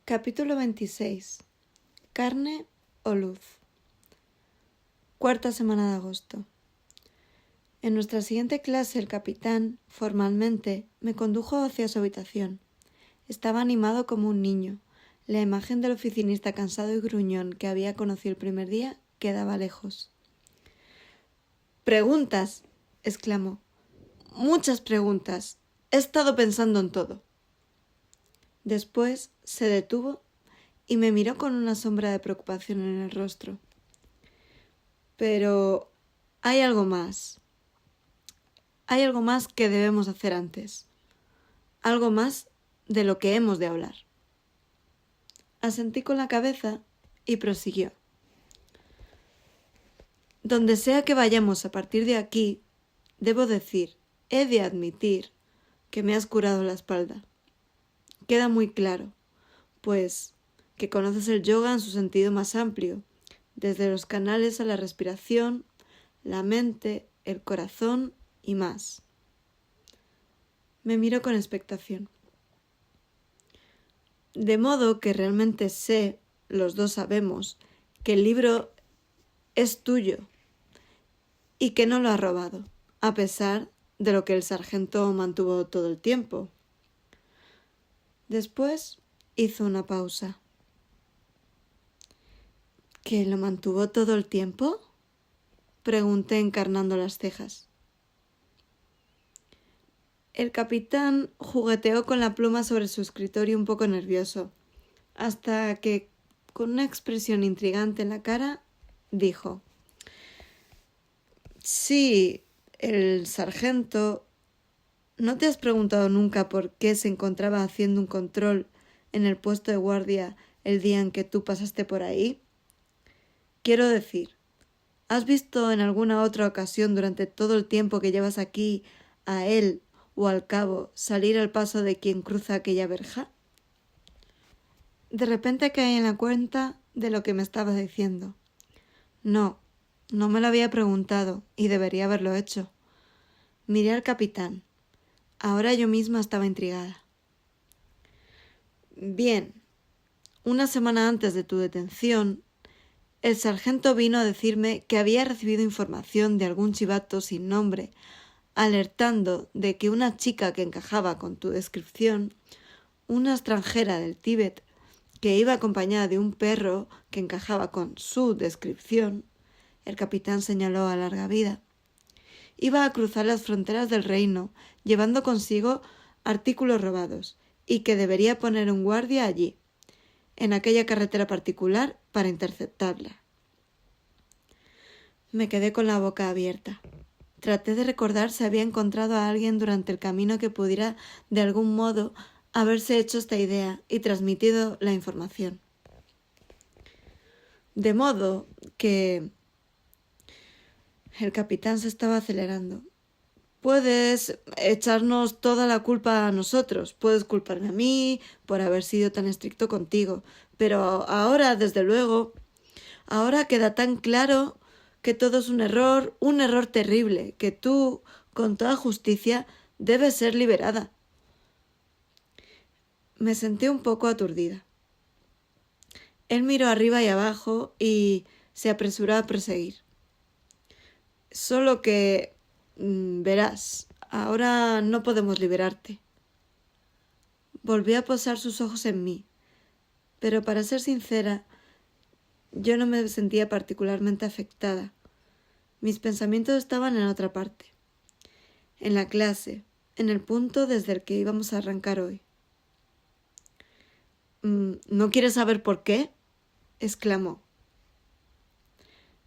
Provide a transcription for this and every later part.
Capítulo 26. Carne o luz. Cuarta semana de agosto. En nuestra siguiente clase el capitán, formalmente, me condujo hacia su habitación. Estaba animado como un niño. La imagen del oficinista cansado y gruñón que había conocido el primer día quedaba lejos. «¡Preguntas!», exclamó. «¡Muchas preguntas! He estado pensando en todo». Después se detuvo y me miró con una sombra de preocupación en el rostro. «Pero hay algo más. Hay algo más que debemos hacer antes. Algo más de lo que hemos de hablar». Asentí con la cabeza y prosiguió. «Donde sea que vayamos a partir de aquí, debo decir, he de admitir, que me has curado la espalda. Queda muy claro, pues, que conoces el yoga en su sentido más amplio, desde los canales a la respiración, la mente, el corazón y más». Me miró con expectación. De modo que realmente sé, los dos sabemos, que el libro es tuyo y que no lo has robado, a pesar de lo que el sargento mantuvo todo el tiempo. Después hizo una pausa. ¿Que lo mantuvo todo el tiempo?, pregunté encarnando las cejas. El capitán jugueteó con la pluma sobre su escritorio un poco nervioso, hasta que, con una expresión intrigante en la cara, dijo: «Sí, el sargento... ¿No te has preguntado nunca por qué se encontraba haciendo un control en el puesto de guardia el día en que tú pasaste por ahí? Quiero decir, ¿has visto en alguna otra ocasión durante todo el tiempo que llevas aquí a él o al cabo salir al paso de quien cruza aquella verja?» De repente caí en la cuenta de lo que me estaba diciendo. No me lo había preguntado y debería haberlo hecho. Miré al capitán. Ahora yo misma estaba intrigada. «Bien, una semana antes de tu detención, el sargento vino a decirme que había recibido información de algún chivato sin nombre, alertando de que una chica que encajaba con tu descripción, una extranjera del Tíbet, que iba acompañada de un perro que encajaba con su descripción», el capitán señaló a Larga Vida, «iba a cruzar las fronteras del reino, llevando consigo artículos robados, y que debería poner un guardia allí, en aquella carretera particular, para interceptarla». Me quedé con la boca abierta. Traté de recordar si había encontrado a alguien durante el camino que pudiera, de algún modo, haberse hecho esta idea y transmitido la información. De modo que... El capitán se estaba acelerando. «Puedes echarnos toda la culpa a nosotros, puedes culparme a mí por haber sido tan estricto contigo, pero ahora, desde luego, ahora queda tan claro que todo es un error terrible, que tú, con toda justicia, debes ser liberada». Me sentí un poco aturdida. Él miró arriba y abajo y se apresuró a proseguir. «Solo que, verás, ahora no podemos liberarte». Volvió a posar sus ojos en mí, pero para ser sincera, yo no me sentía particularmente afectada. Mis pensamientos estaban en otra parte, en la clase, en el punto desde el que íbamos a arrancar hoy. «¿No quieres saber por qué?», exclamó.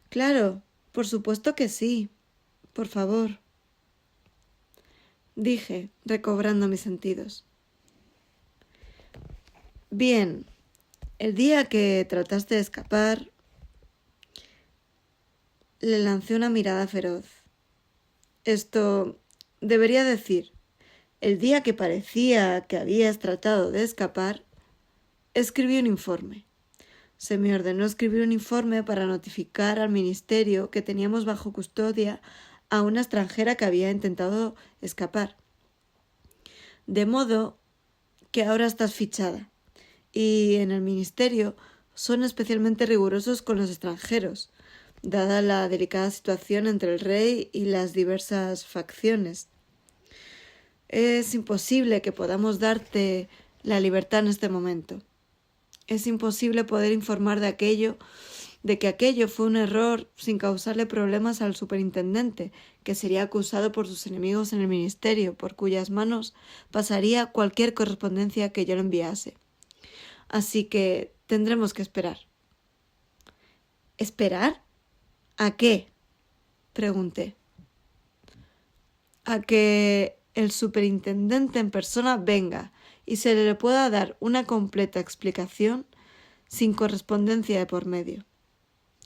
«Claro, por supuesto que sí. Por favor», dije, recobrando mis sentidos. «Bien, el día que trataste de escapar...». Le lancé una mirada feroz. «Esto debería decir, el día que parecía que habías tratado de escapar, escribí un informe. Se me ordenó escribir un informe para notificar al ministerio que teníamos bajo custodia a una extranjera que había intentado escapar. De modo que ahora estás fichada, y en el ministerio son especialmente rigurosos con los extranjeros, dada la delicada situación entre el rey y las diversas facciones. Es imposible que podamos darte la libertad en este momento. Es imposible poder informar de que aquello fue un error sin causarle problemas al superintendente, que sería acusado por sus enemigos en el ministerio, por cuyas manos pasaría cualquier correspondencia que yo le enviase. Así que tendremos que esperar. ¿Esperar? ¿A qué? Pregunté. A que el superintendente en persona venga y se le pueda dar una completa explicación sin correspondencia de por medio.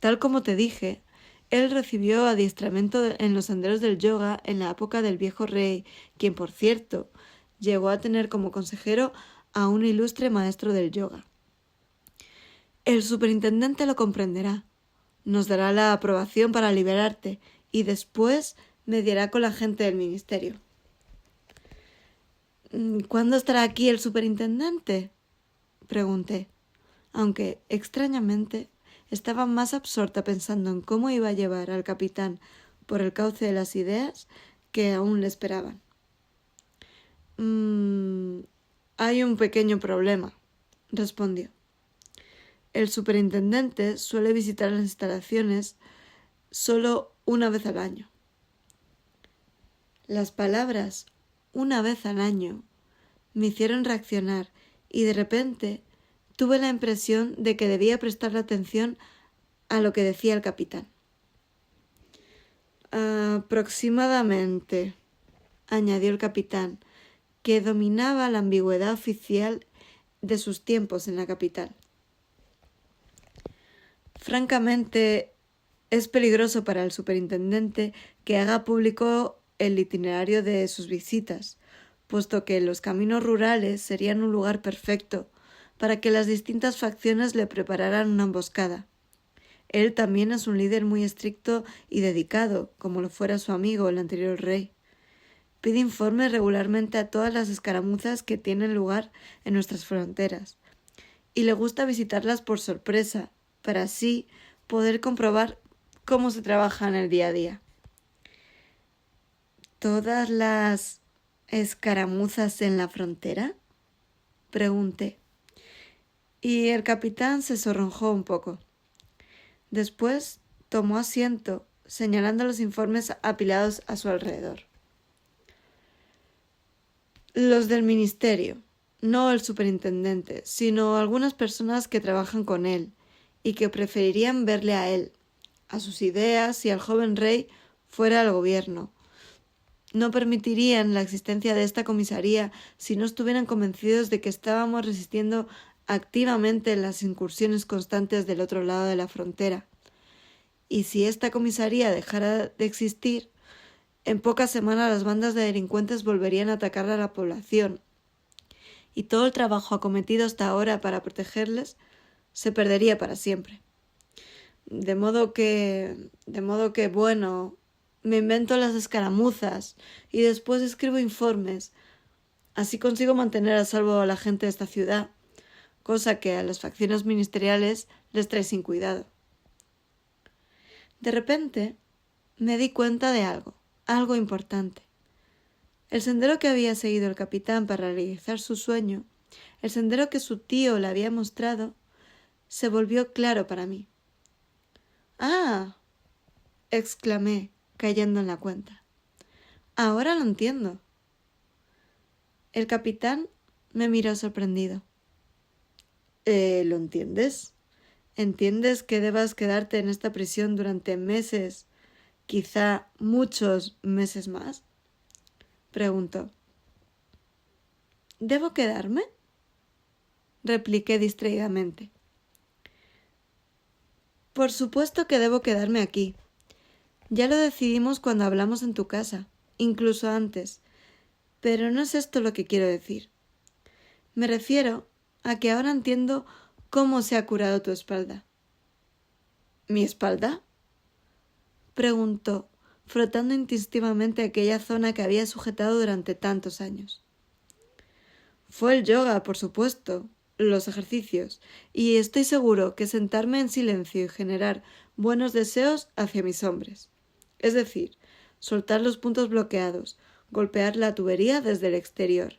Tal como te dije, él recibió adiestramiento en los senderos del yoga en la época del viejo rey, quien, por cierto, llegó a tener como consejero a un ilustre maestro del yoga. El superintendente lo comprenderá, nos dará la aprobación para liberarte y después mediará con la gente del ministerio. ¿Cuándo estará aquí el superintendente? Pregunté, aunque, extrañamente, estaba más absorta pensando en cómo iba a llevar al capitán por el cauce de las ideas que aún le esperaban. Hay un pequeño problema, respondió. El superintendente suele visitar las instalaciones solo una vez al año. Las palabras «una vez al año» me hicieron reaccionar y de repente tuve la impresión de que debía prestarle atención a lo que decía el capitán. Aproximadamente, añadió el capitán, que dominaba la ambigüedad oficial de sus tiempos en la capital. Francamente, es peligroso para el superintendente que haga público el itinerario de sus visitas, puesto que los caminos rurales serían un lugar perfecto para que las distintas facciones le prepararan una emboscada. Él también es un líder muy estricto y dedicado, como lo fuera su amigo, el anterior rey. Pide informes regularmente a todas las escaramuzas que tienen lugar en nuestras fronteras, y le gusta visitarlas por sorpresa, para así poder comprobar cómo se trabaja en el día a día. ¿Todas las escaramuzas en la frontera? Pregunté. Y el capitán se sonrojó un poco. Después tomó asiento, señalando los informes apilados a su alrededor. Los del ministerio, no el superintendente, sino algunas personas que trabajan con él y que preferirían verle a él, a sus ideas y al joven rey fuera del gobierno. No permitirían la existencia de esta comisaría si no estuvieran convencidos de que estábamos resistiendo activamente las incursiones constantes del otro lado de la frontera. Y si esta comisaría dejara de existir, en pocas semanas las bandas de delincuentes volverían a atacar a la población, y todo el trabajo acometido hasta ahora para protegerles se perdería para siempre. De modo que, bueno, me invento las escaramuzas y después escribo informes. Así consigo mantener a salvo a la gente de esta ciudad, cosa que a las facciones ministeriales les trae sin cuidado. De repente me di cuenta de algo importante. El sendero que había seguido el capitán para realizar su sueño, el sendero que su tío le había mostrado, se volvió claro para mí. ¡Ah! Exclamé, cayendo en la cuenta. Ahora lo entiendo. El capitán me miró sorprendido. ¿Lo entiendes? ¿Entiendes que debas quedarte en esta prisión durante meses, quizá muchos meses más? Preguntó. ¿Debo quedarme? Repliqué distraídamente. Por supuesto que debo quedarme aquí. Ya lo decidimos cuando hablamos en tu casa, incluso antes, pero no es esto lo que quiero decir. Me refiero a que ahora entiendo cómo se ha curado tu espalda. ¿Mi espalda? Preguntó, frotando instintivamente aquella zona que había sujetado durante tantos años. Fue el yoga, por supuesto, los ejercicios, y estoy seguro que sentarme en silencio y generar buenos deseos hacia mis hombres. Es decir, soltar los puntos bloqueados, golpear la tubería desde el exterior,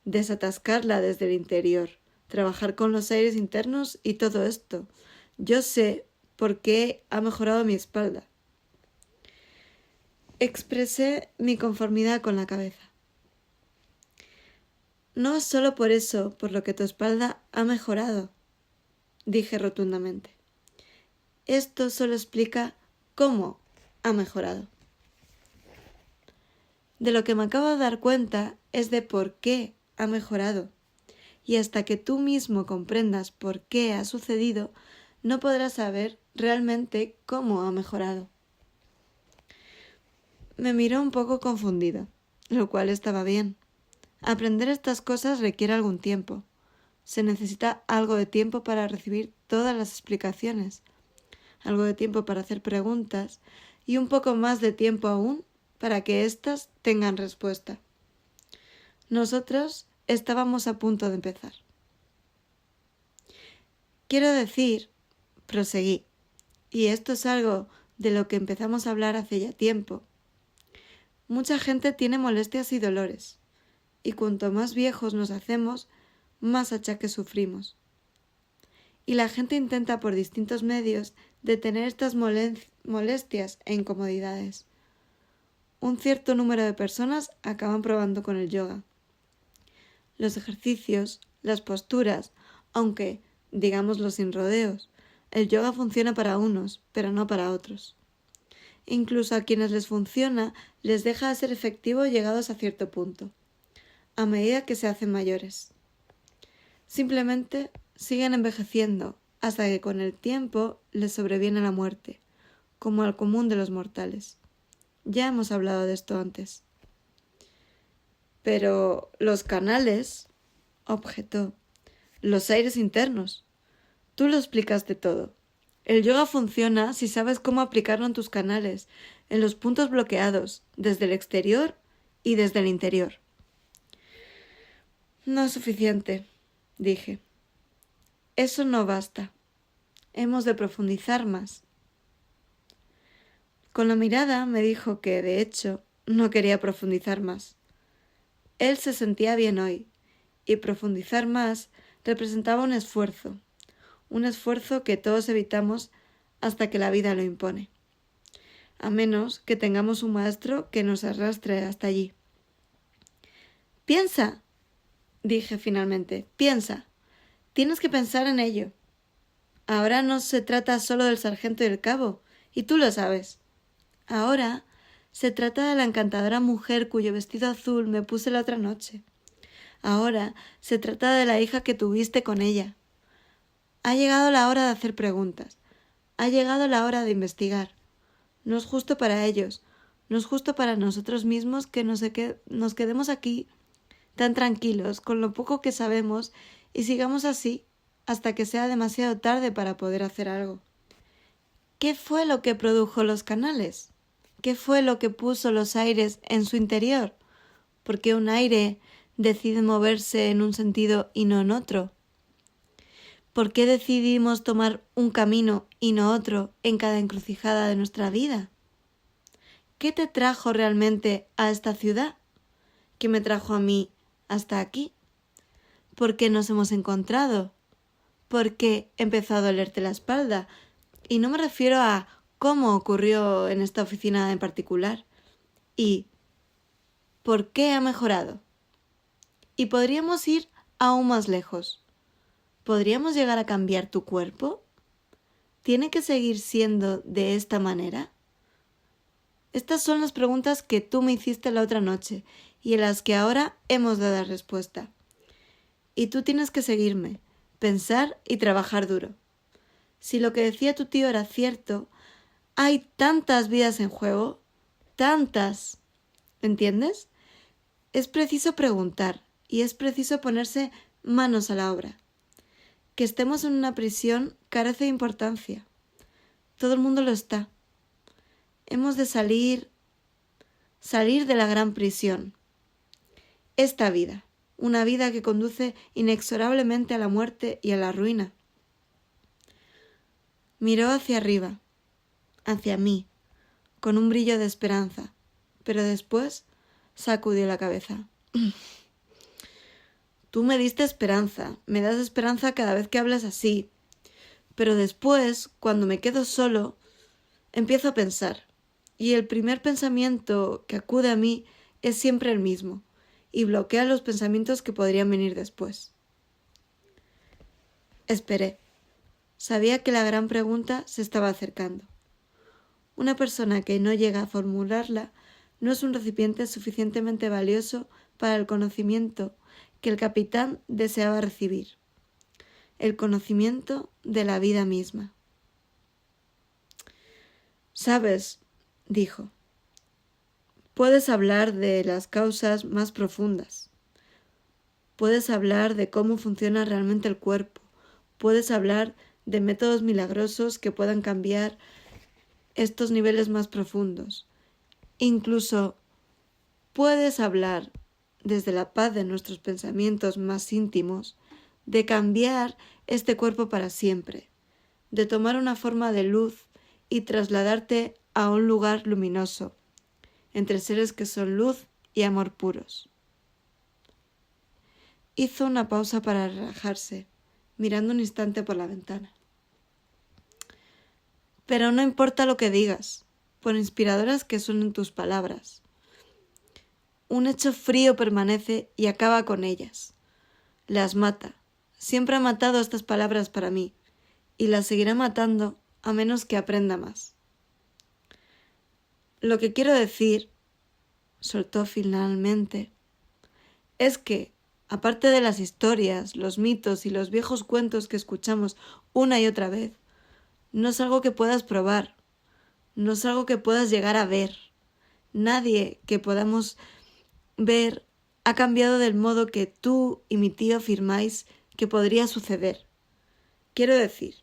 desatascarla desde el interior, trabajar con los aires internos y todo esto. Yo sé por qué ha mejorado mi espalda. Expresé mi conformidad con la cabeza. No es solo por eso por lo que tu espalda ha mejorado, dije rotundamente. Esto solo explica cómo ha mejorado. De lo que me acabo de dar cuenta es de por qué ha mejorado. Y hasta que tú mismo comprendas por qué ha sucedido, no podrás saber realmente cómo ha mejorado. Me miró un poco confundido, lo cual estaba bien. Aprender estas cosas requiere algún tiempo. Se necesita algo de tiempo para recibir todas las explicaciones, algo de tiempo para hacer preguntas y un poco más de tiempo aún para que éstas tengan respuesta. Nosotros estábamos a punto de empezar. Quiero decir, proseguí, y esto es algo de lo que empezamos a hablar hace ya tiempo. Mucha gente tiene molestias y dolores, y cuanto más viejos nos hacemos, más achaques sufrimos. Y la gente intenta por distintos medios detener estas molestias e incomodidades. Un cierto número de personas acaban probando con el yoga. Los ejercicios, las posturas, aunque, digámoslo sin rodeos, el yoga funciona para unos, pero no para otros. Incluso a quienes les funciona, les deja de ser efectivo llegados a cierto punto, a medida que se hacen mayores. Simplemente siguen envejeciendo hasta que con el tiempo les sobreviene la muerte, como al común de los mortales. Ya hemos hablado de esto antes. Pero los canales, objetó, los aires internos. Tú lo explicaste todo. El yoga funciona si sabes cómo aplicarlo en tus canales, en los puntos bloqueados, desde el exterior y desde el interior. No es suficiente, dije. Eso no basta. Hemos de profundizar más. Con la mirada me dijo que, de hecho, no quería profundizar más. Él se sentía bien hoy, y profundizar más representaba un esfuerzo que todos evitamos hasta que la vida lo impone, a menos que tengamos un maestro que nos arrastre hasta allí. Piensa, dije finalmente, piensa, tienes que pensar en ello. Ahora no se trata solo del sargento y el cabo, y tú lo sabes. Ahora se trata de la encantadora mujer cuyo vestido azul me puse la otra noche. Ahora se trata de la hija que tuviste con ella. Ha llegado la hora de hacer preguntas. Ha llegado la hora de investigar. No es justo para ellos, no es justo para nosotros mismos que nos quedemos aquí tan tranquilos con lo poco que sabemos y sigamos así hasta que sea demasiado tarde para poder hacer algo. ¿Qué fue lo que produjo los canales? ¿Qué fue lo que puso los aires en su interior? ¿Por qué un aire decide moverse en un sentido y no en otro? ¿Por qué decidimos tomar un camino y no otro en cada encrucijada de nuestra vida? ¿Qué te trajo realmente a esta ciudad? ¿Qué me trajo a mí hasta aquí? ¿Por qué nos hemos encontrado? ¿Por qué empezó a dolerte la espalda? Y no me refiero a cómo ocurrió en esta oficina en particular. ¿Y por qué ha mejorado? Y podríamos ir aún más lejos. ¿Podríamos llegar a cambiar tu cuerpo? ¿Tiene que seguir siendo de esta manera? Estas son las preguntas que tú me hiciste la otra noche y en las que ahora hemos de dar respuesta. Y tú tienes que seguirme, pensar y trabajar duro. Si lo que decía tu tío era cierto, hay tantas vidas en juego, tantas. ¿Entiendes? Es preciso preguntar y es preciso ponerse manos a la obra. Que estemos en una prisión carece de importancia. Todo el mundo lo está. Hemos de salir de la gran prisión. Esta vida. una vida que conduce inexorablemente a la muerte y a la ruina. Miró hacia arriba, hacia mí, con un brillo de esperanza, pero después sacudió la cabeza. Tú me diste esperanza, me das esperanza cada vez que hablas así, pero después, cuando me quedo solo, empiezo a pensar, y el primer pensamiento que acude a mí es siempre el mismo, y bloquea los pensamientos que podrían venir después. Esperé. Sabía que la gran pregunta se estaba acercando. Una persona que no llega a formularla no es un recipiente suficientemente valioso para el conocimiento que el capitán deseaba recibir, el conocimiento de la vida misma. «Sabes», dijo, «puedes hablar de las causas más profundas. Puedes hablar de cómo funciona realmente el cuerpo. Puedes hablar de métodos milagrosos que puedan cambiar estos niveles más profundos. Incluso puedes hablar, desde la paz de nuestros pensamientos más íntimos, de cambiar este cuerpo para siempre, de tomar una forma de luz y trasladarte a un lugar luminoso, entre seres que son luz y amor puros». Hizo una pausa para relajarse, mirando un instante por la ventana. «Pero no importa lo que digas, por inspiradoras que suenen tus palabras. Un hecho frío permanece y acaba con ellas. Las mata. Siempre ha matado estas palabras para mí, y las seguirá matando a menos que aprenda más. Lo que quiero decir», soltó finalmente, «es que, aparte de las historias, los mitos y los viejos cuentos que escuchamos una y otra vez, no es algo que puedas probar, no es algo que puedas llegar a ver. Nadie que podamos ver ha cambiado del modo que tú y mi tío afirmáis que podría suceder. Quiero decir,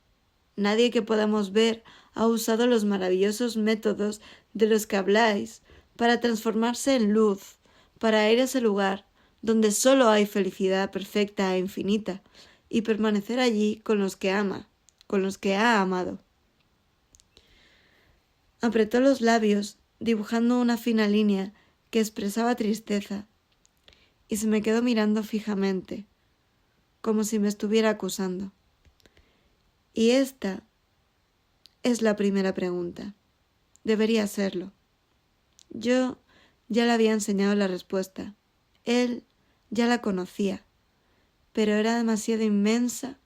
nadie que podamos ver ha usado los maravillosos métodos de los que habláis para transformarse en luz, para ir a ese lugar donde solo hay felicidad perfecta e infinita, y permanecer allí con los que ama, con los que ha amado». Apretó los labios, dibujando una fina línea que expresaba tristeza, y se me quedó mirando fijamente, como si me estuviera acusando. Y esta es la primera pregunta. Debería serlo. Yo ya le había enseñado la respuesta. Él ya la conocía, pero era demasiado inmensa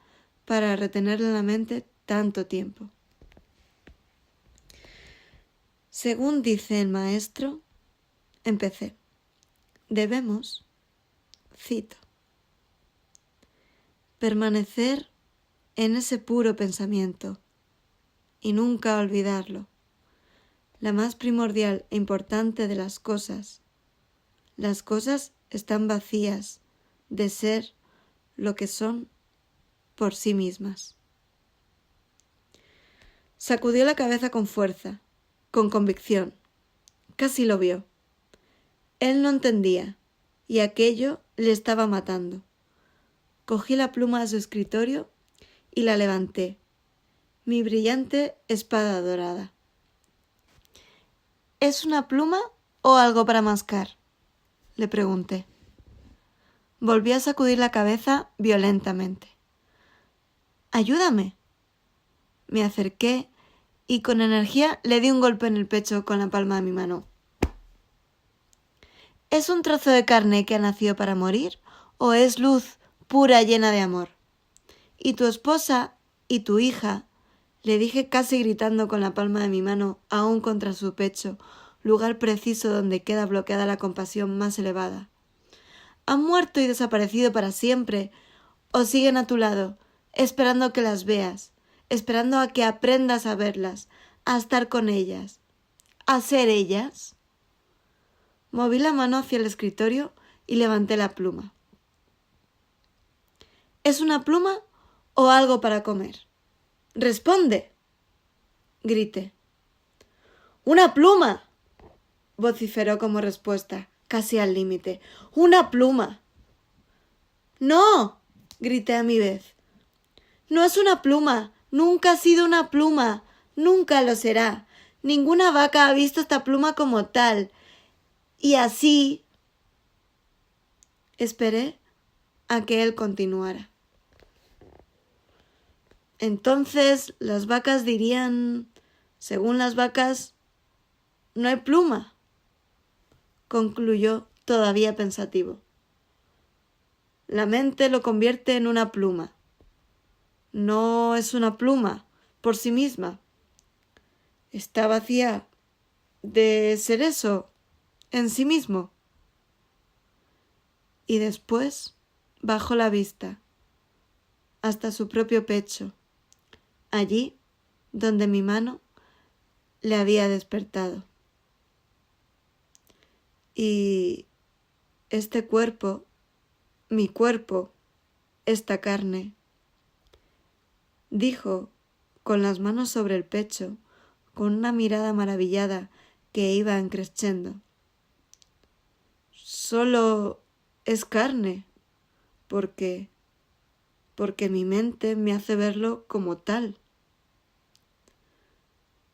para retenerla en la mente tanto tiempo. Según dice el maestro, empecé. Debemos, cito, permanecer en ese puro pensamiento y nunca olvidarlo, la más primordial e importante de las cosas. Las cosas están vacías de ser lo que son por sí mismas. Sacudió la cabeza con fuerza, con convicción. Casi lo vio. Él no entendía, y aquello le estaba matando. Cogí la pluma de su escritorio y la levanté, mi brillante espada dorada. ¿Es una pluma o algo para mascar?, le pregunté. Volvió a sacudir la cabeza violentamente. «Ayúdame». Me acerqué y con energía le di un golpe en el pecho con la palma de mi mano. ¿Es un trozo de carne que ha nacido para morir o es luz pura llena de amor? Y tu esposa y tu hija, le dije casi gritando con la palma de mi mano aún contra su pecho, lugar preciso donde queda bloqueada la compasión más elevada. ¿Han muerto y desaparecido para siempre o siguen a tu lado, esperando que las veas, esperando a que aprendas a verlas, a estar con ellas, a ser ellas? Moví la mano hacia el escritorio y levanté la pluma. ¿Es una pluma o algo para comer? ¡Responde!, grité. ¡Una pluma!, vociferó como respuesta, casi al límite. ¡Una pluma! ¡No! Grité a mi vez. No es una pluma. Nunca ha sido una pluma. Nunca lo será. Ninguna vaca ha visto esta pluma como tal. Y así... Esperé a que él continuara. Entonces las vacas dirían, según las vacas, no hay pluma, concluyó todavía pensativo. La mente lo convierte en una pluma. No es una pluma por sí misma. Está vacía de ser eso en sí mismo. Y después bajó la vista hasta su propio pecho, allí donde mi mano le había despertado. Y este cuerpo, mi cuerpo, esta carne, dijo con las manos sobre el pecho, con una mirada maravillada que iba encreciendo. Solo es carne, porque mi mente me hace verlo como tal.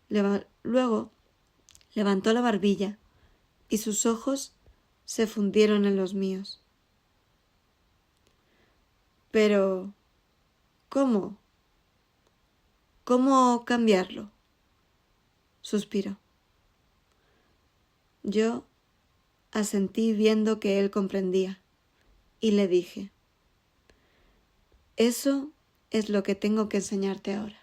Luego levantó la barbilla y sus ojos se fundieron en los míos. Pero, ¿cómo? ¿Cómo cambiarlo? Suspiró. Yo asentí viendo que él comprendía y le dije, eso es lo que tengo que enseñarte ahora.